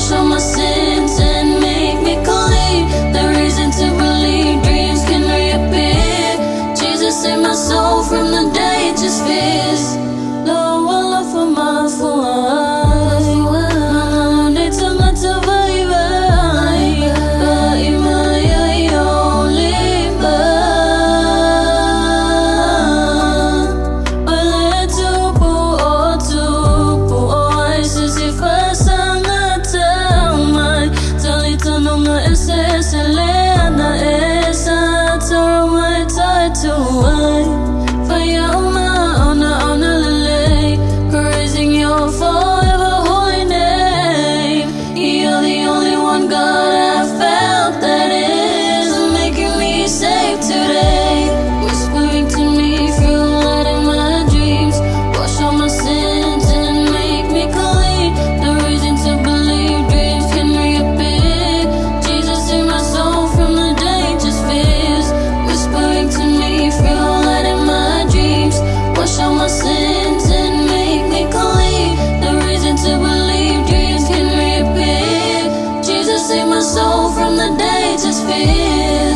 wash all my sins and make me clean. The reason to believe dreams can reappear. Jesus saved my soul from the dangerous fears. Lord, I love for my full. Praising your forever holy name. You're the only one, God, I felt that is making me safe today. Whispering to me through light in my dreams. Wash all my sins and make me clean. The reason to believe dreams can reappear. Jesus saved my soul from the dangerous fears. Whispering to me through light in my dreams. Wash all my sins and make me clean. The reason to believe dreams can reappear. Jesus saved my soul from the dangerous fears.